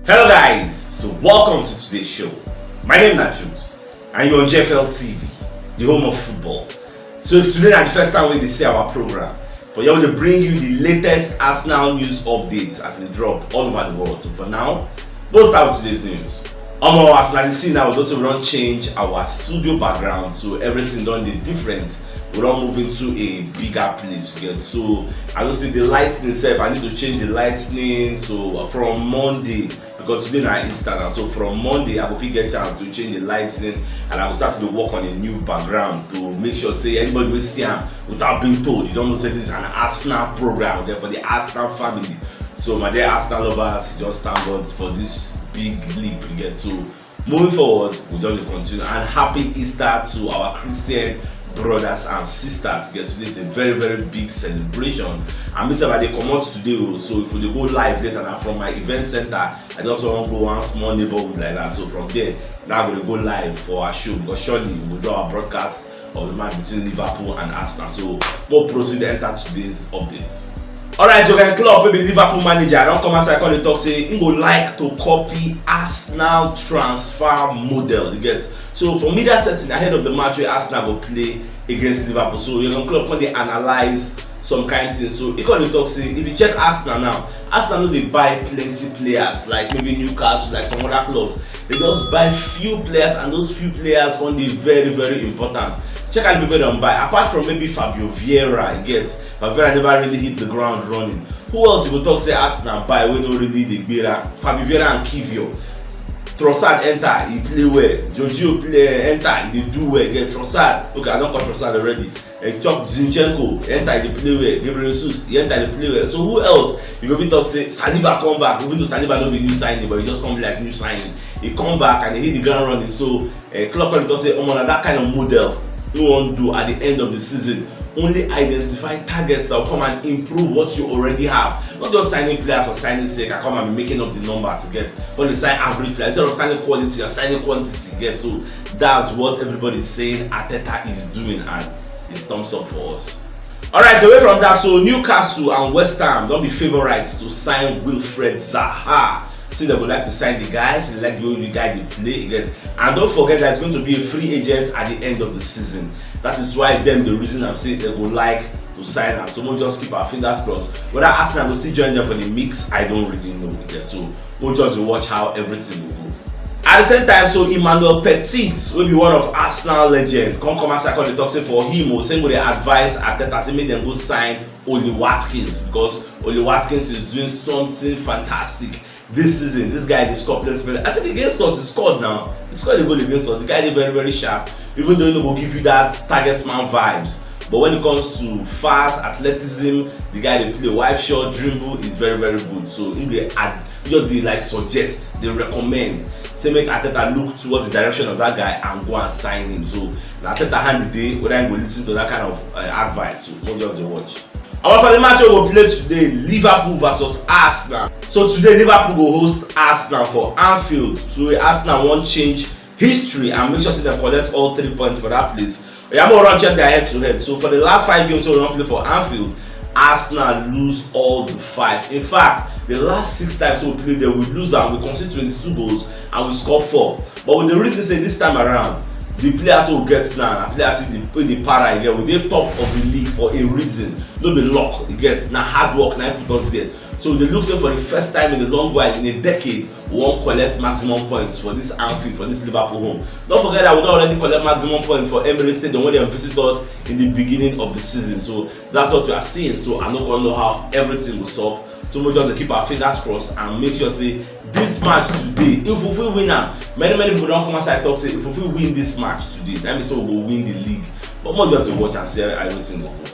Hello guys, so welcome to today's show. My name is CHUKS and you're on JFL TV, the home of football. So if today is the first time we see our program, for you to bring you the latest Arsenal news updates as they drop all over the world. So for now, we'll start with today's news. As you can see now, we also don't change our studio background, so everything done the different. We don't move into a bigger place again. So I don't see the lighting itself. I need to change the lighting. So from Monday, because today is Easter now, so from Monday I will get a chance to change the lighting and I will start to work on a new background to make sure say anybody will see him without being told. You don't know say this is an Arsenal program there for the Arsenal family. So my dear Arsenal lovers, just thank God for this big leap we get. So moving forward, we just continue, and happy Easter to our Christian brothers and sisters. Get today is a very big celebration. And Mr. they come out today, so if we go live later now from my event center, I just want to go one small neighborhood like that. So from there, now we're going to go live for our show, because surely we'll do our broadcast of the match between Liverpool and Arsenal. So we'll proceed to enter today's updates. Alright, you can club maybe Liverpool manager. I don't come outside call the talk say he would like to copy Arsenal transfer model. You get so for media setting ahead of the match where Arsenal will play against Liverpool. So you can club when they analyze some kind of things. So he call the talk say if you check Arsenal now, Arsenal they buy plenty players like maybe Newcastle, like some other clubs. They just buy few players, and those few players can be very important. Check out people don't buy. Apart from maybe Fabio Vieira, Vieira never really hit the ground running. Who else you go talk say Arsenal buy when no really the Vieira? Fabio Vieira and Kivio. Trossard enter, he play well. Giorgio play enter, he do well. Get Trossard. Okay, I don't call Trossard already. Chop Zinchenko enter, he play well. Gabriel Jesus, he enter, he play well. So who else? You go be talk say Saliba come back. Even though Saliba no be new signing, but he just come like new signing. He come back and he hit the ground running. So Klopp can talk say, that kind of model. You want to do at the end of the season, only identify targets that will come and improve what you already have. Not just signing players for signing sake. I come and be making up the numbers to get, but they sign average players. Instead of signing quality, you're signing quantity. Get so that's what everybody's saying Arteta is doing, and it's thumbs up for us. Alright, away from that, so Newcastle and West Ham don't be favorites to sign Wilfried Zaha. See, they would like to sign the guys, they like the way the guy they play against. And don't forget that it's going to be a free agent at the end of the season. That is why the reason I'm saying they would like to sign him. So we'll just keep our fingers crossed. Whether Arsenal will still join them for the mix, I don't really know. So we'll just watch how everything will go. At the same time, so Emmanuel Petit will be one of Arsenal legends. Come outside call the talk say for him, or same with the advice Arteta say make them go sign Oli Watkins, because Oli Watkins is doing something fantastic this season. This guy is scored plenty. I think against us, he scored now. He scored a goal against us. The guy is very sharp. Even though he will give you that target man vibes, but when it comes to fast athleticism, the guy they play wide shot dribble is very good. So if they add, just they like suggest, they recommend, say make Arteta look towards the direction of that guy and go and sign him. So Arteta hand the day whether I go listen to that kind of advice. So not just the watch. And for the match we will play today, Liverpool versus Arsenal. So today Liverpool will host Arsenal for Anfield. So Arsenal won't change history and make sure they collect all 3 points for that place. We have more run check their head to head. So for the last 5 games we don't play for Anfield, Arsenal lose all the 5. In fact, the last 6 times we play there, we lose and we concede 22 goals and we score 4. But with the reason say this time around, the players who get now, and players who play the para again, we dey top of the league for a reason. No be luck, you get na hard work na put us there. So they look say for the first time in a long while, in a decade, we won't collect maximum points for this Anfield, for this Liverpool home. Don't forget that we don't already collect maximum points for Emirates Stadium when they visit us in the beginning of the season. So that's what we are seeing. So I'm not gonna know how everything will solve. So we just keep our fingers crossed and make sure say this match today, if we win am, many people don't come outside talk say if we win this match today, that means we will win the league. But more just watch and see how everything will go.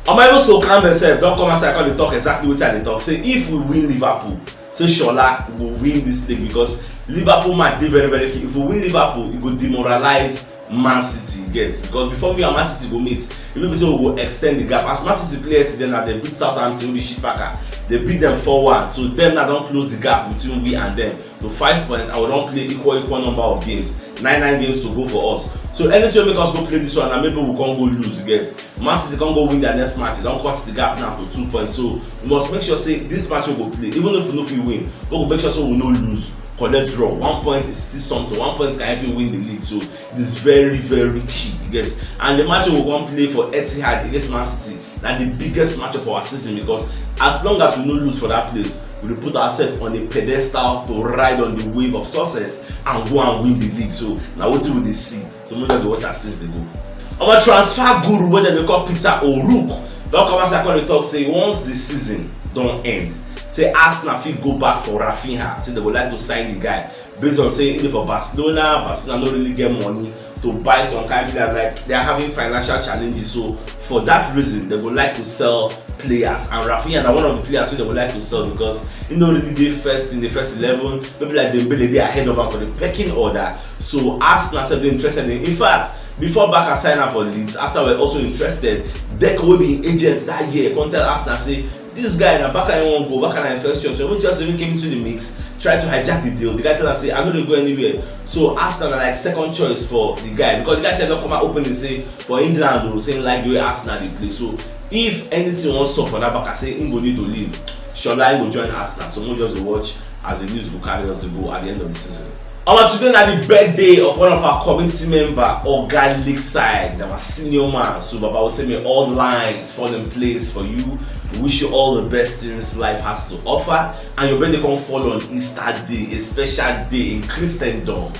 Even so calm themselves, don't come outside call the talk exactly what they talk. Say if we win Liverpool, say Shola will win this league, because Liverpool match dey very key. If we win Liverpool, it will demoralize Man City, because before we and Man City go meet, people say we will extend the gap. As Man City players then they beat Southampton with Shipaka, they beat them 4-1. So them now don't close the gap between we and them to 5 points, and we don't play equal number of games. 9 games to go for us. So anything make us go play this one, and maybe we can't go lose. You get Man City can't go win their next match. They don't cut the gap now to 2 points. So we must make sure say this match we go play, even if we know if we win, but we make sure so we no lose. Collect draw. 1 point is still something. 1 point can help you win the league. So it is very, very key. Yes. And the match we will go play for Etihad against Man City, that's the biggest match of our season, because as long as we no lose for that place, we will put ourselves on a pedestal to ride on the wave of success and go and win the league. So now what will they see? So most of the watch since they go. Our transfer guru, what they call Peter O'Rourke, don't come as I call the talk say once the season don't end, say Arsenal fit go back for Raphinha, say they would like to sign the guy based on saying even for Barcelona don't really get money to buy some kind of player, like they are having financial challenges. So for that reason, they would like to sell players, and Raphinha are one of the players who they would like to sell because he don't really did first in the first 11. Maybe like they are ahead of him for the pecking order. So Arsenal said they're interested in fact, before Barca signed up for Leeds, Arsenal were also interested. Deco will be agents that year. Come tell Arsenal say this guy na Barca won't go, Barca na first choice. So when just even came into the mix, tried to hijack the deal. The guy tell us say I'm not going to go anywhere. So Arsenal are like second choice for the guy, because the guy said don't come out openly say for England or saying like the way Arsenal they play. So if anything wants to for that Barca say he go need to leave, Shola will join Arsenal. So we'll just watch as the news will carry us to go at the end of the season. Today na the birthday of one of our community member, Oga Lakeside, our senior man. So Baba will send me all lines fall in place for you. We wish you all the best things life has to offer, and your birthday come fall on Easter Day, a special day in Christendom.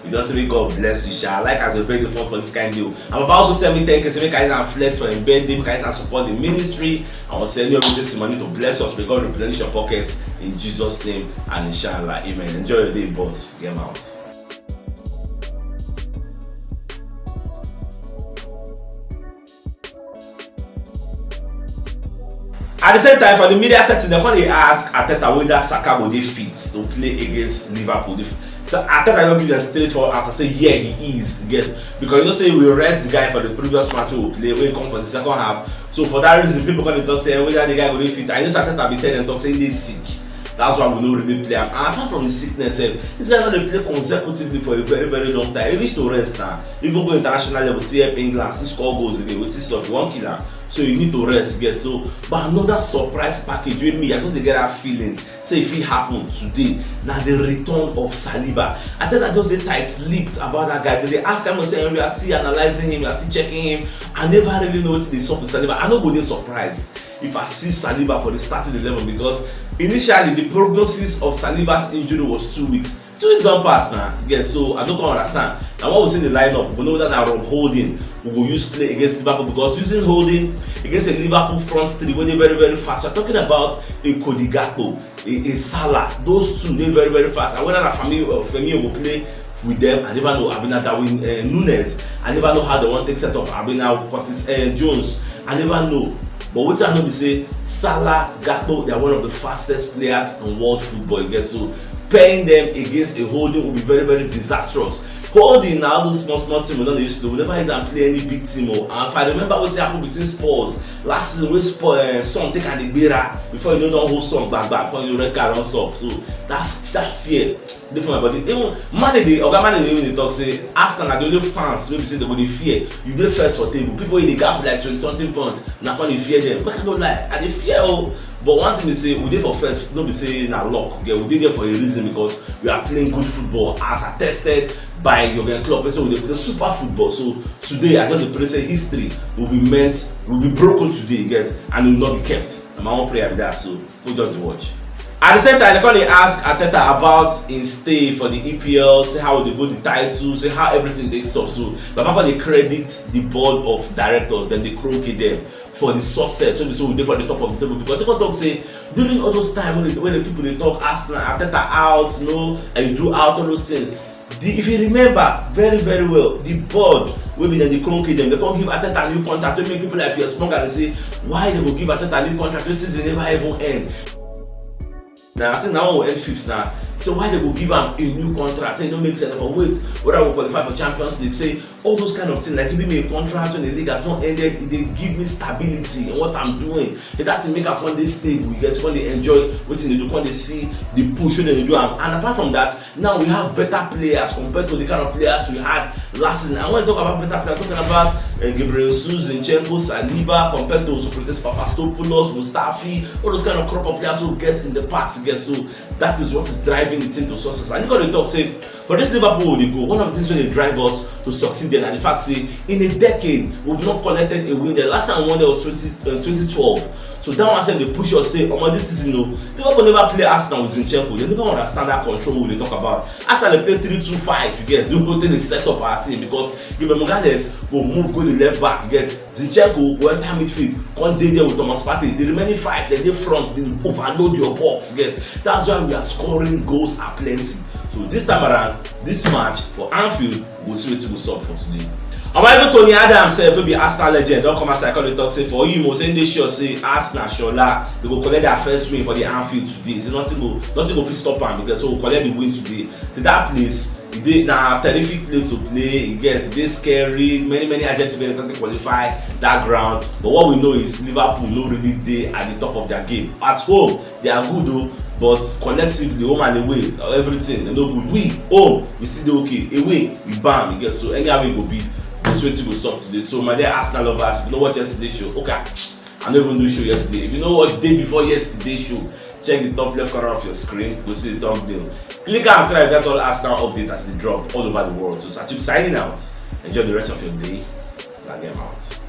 We just say God bless you, Sha. Like as your birthday fun for this kind of deal. I'm about to send me 10K, so make guys flex for your birthday, make guys support the ministry. I will send you this money to bless us. May God replenish your pockets in Jesus' name and inshallah. Amen. Enjoy your day, boss. Get out. At the same time, for the media setting, they're going to ask Arteta whether Saka will be fit to play against Liverpool. So Arteta don't give them straightforward answer. Say yeah, he is. Yes, because you know say we rest the guy for the previous match we will play when he come for the second half. So for that reason, people going to talk say whether the guy will be fit. I know Arteta be telling them talk saying they sick. That's why we don't really play. And apart from the sickness, this guy not play consecutively for a very, very long time. He reached to rest now. Even go international level, see up England, see score goals again with this of 1 killer. So you need to rest, get so. But another surprise package with me, I just get that feeling. Say if it happened today, now the return of Saliba. I think I just get tight-lipped about that guy. They ask him, say we are still analyzing him, we are still checking him. I never really know what they saw with Saliba. I don't go there surprised if I see Saliba for the starting 11, because initially the prognosis of Saliba's injury was 2 weeks. 2 weeks don't pass now. Yes, so I don't understand. Now when we see the lineup, we know that now Rob Holding we will use play against Liverpool, because using Holding against a Liverpool front three when they're very, very fast. We're talking about a Cody Gakpo, a Salah. Those two they're very, very fast. And whether Raphinha will play with them, I never know. Abina Darwin Nunes, I never know how they want to take set up. Abina Curtis Jones, I never know. But what I know is say Salah, Gakpo, they are one of the fastest players in world football. So pairing them against a Holding will be very, very disastrous. Holding now those small team we don't used to. We never used to play any big team. And if I remember what happened between Spurs last season, we Spurs Son take and the Bera before you know whole song back before you red card on stop. So that's that fear. Different body. Even even they talk say Arsenal are the only fans maybe say they will fear. You do first for table. People in the gap like 20-something points, not only fear them. But I don't lie, I dey fear. But one thing they say, we did for first, not be saying na luck. Okay, we did there for a reason, because we are playing good football as attested by Jurgen Klopp. So we play super football. So today, I just pray say history will be broken today, get, and will not be kept. And my own prayer with that. So we'll just watch. At the same time, they probably ask Arteta about his stay for the EPL, say how they go the title, say how everything takes up. So Baba they credit the board of directors, then they croak them for the success. So we did for the top of the table, because people talk say during all those time when the people they talk Arsenal, Arteta out, and you do out all those things. If you remember very, very well, the board will be then they can't them. They can't give Arteta a new contract. To make people like Pierre Smong and say why they will give Arteta a new contract. This season never even end. Now I think now we'll end fifth now. So why they will give him a new contract? Say, it don't make sense for wait, whether I will qualify for Champions League. Say all those kind of things, like giving me a contract when the league has not ended, they give me stability in what I'm doing. That's to make up when they stable, you get when they enjoy what they do, when they see the push when they do. And apart from that, now we have better players compared to the kind of players we had last season. I want to talk about better players, talking about Gabriel Jesus, Zinchenko, Saliba, compared to Socrates Papastopoulos, Mustafi, all those kind of crop of players who get in the past. So that is what is driving the team to success. And you got to talk, say, for this Liverpool, they go. One of the things when they drive us to succeed there, and the fact, say, in a decade, we've not collected a win. The last time we won there was 2012. So that one said they push us, say, this season, no, Liverpool never play Arsenal with Zinchenko. They never understand that control we talk about. Arsenal they play 3-2-5, you get. Zinchenko then set up our team because if Morales go move, go the left back, you get. Zinchenko go enter midfield, one day there with Thomas Partey. The remaining 5, they front, they overload your box, you get. That's why we are scoring goals at plenty. So this time around, this match for Anfield, we'll see what will solve for today. And even Tony Adams sef wey be Arsenal legend don come outside come dey talk say for you most dey sure say Arsenal shola they go collect their first win for the Anfield today. So nothing go fit stop am because so we collect the win today. So that place e dey na terrific place to play. E dey scary. Many agents wey dey qualify that ground. But what we know is Liverpool no really dey at the top of their game. At home they are good though, but collectively home and away everything they no good. We home we still dey okay. Away we bam. You get so anyhow we go be. This way to go stop today. So my dear Arsenal lovers, if you know what yesterday's show, okay, I don't even do show yesterday. If you know what day before yesterday's show, check the top left corner of your screen. Go see the thumbnail. Click on so that you get all Arsenal updates as they drop all over the world. So CHUKS signing out. Enjoy the rest of your day. And get out.